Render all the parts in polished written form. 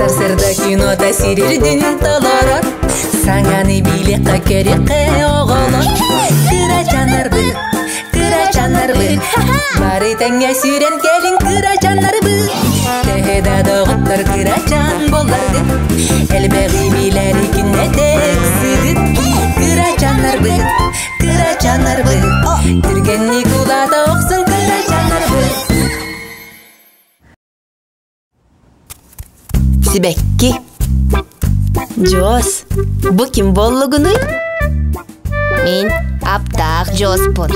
Сарсырда кинода сирирдин толорот Саңаны билекка керекке оголот Кыра жанарбы Бары таңга сүйрен келин кыра жанарбы Техеда доғыттар кыра жан боларды Элбеғи билери кинне тек сыдыт Кыра жанарбы Түргенни кулада оқсын кыра жанарбы Сибекки Джос, бу ким боллугуну? Мен Аптақ Джоспун.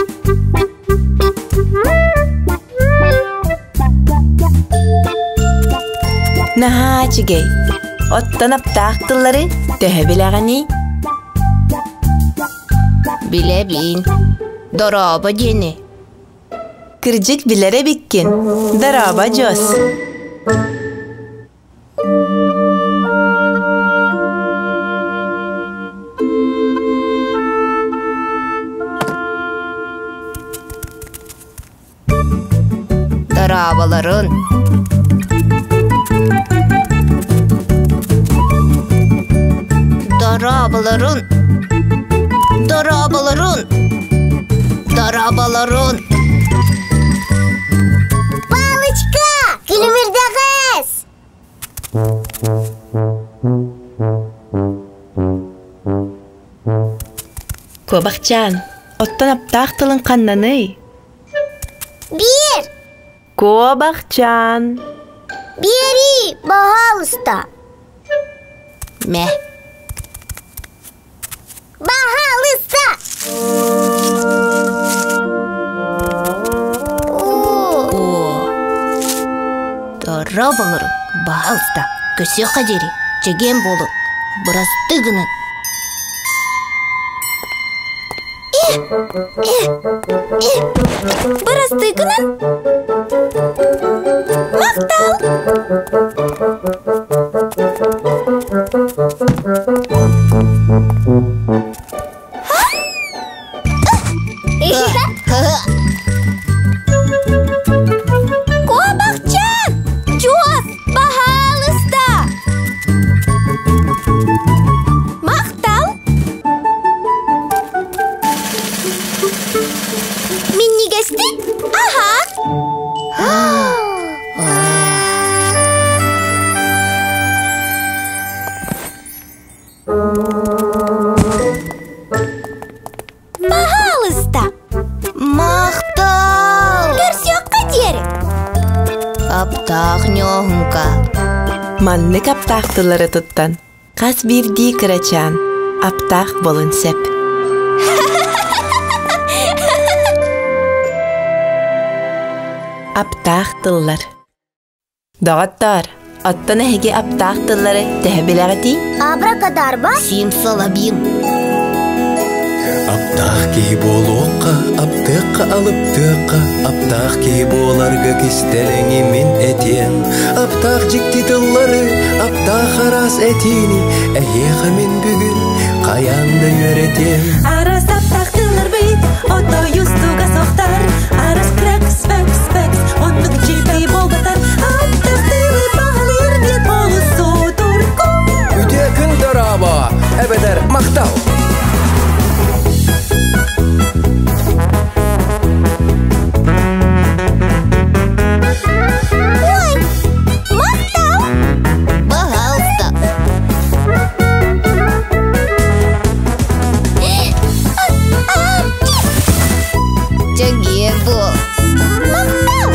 Нахачигей, оттан Аптақтылары төһө билегени? Билебин, дороба жени. Кыржык билере биккен, дараба Джос. Darabaların Палычка, килимирде кыз. Кобакчан, оттан Аптақтылын каннаны? Бир. Кобакчан. Бери, пожалуйста. Мә. Пожалуйста. Дарабаларын бағалыста көсе қадері жеген болу біраз тігінің. Біраз тігінің? Мақтал. Кобакчан, Джос, пожалуйста. Мақтал. Мен не гостит? Ага. Пожалуйста. Мақтал! Көрсөккө дери. Аптақ нёғынка. Маннык Аптақтылары туттан. Қас бирди кырачан. Аптақ болын сеп. Аптақтылар. Дағаттар, оттан әхеге Аптақтылары төһө билегати? Абракадарба. Симсалабим. Аптақ кей болуққа, аптыққа алып тұққа, аптақ кей боларға кестелеңі мен әтен. Аптақ жікті тыллары, аптақ арас әтені, әйеға мен бүгін қаянды өретен. Арас Аптақтылар бит, ото юстуга соқтар Арас крэкс, бэкс, бэкс, оннук жипей болбатар Аптақтылы бағалыр дет болу содурку Үтекін дараба, әбедер мақтау. Ой, мақтал. Пожалуйста. Жеген бол. Мақтал.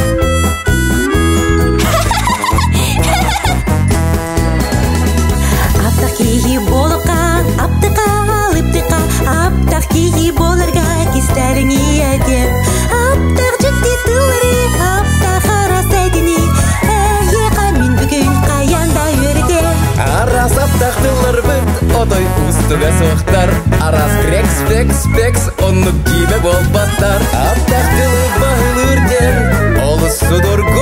Аптақ кейі болуқа, аптықа, лыптықа Аптақ кейі болырға кестәріңі әдеп Аптақ жүкті тылыры, аптақ арас әдіні Әйеға мен бүгін қаянда өрде Арас аптақтылар бүт, отой ұстыға соқтар. Арас крекс, флекс, флекс, оннук киме болбаттар. Аптақтылы бағылыр ден, олы судоргу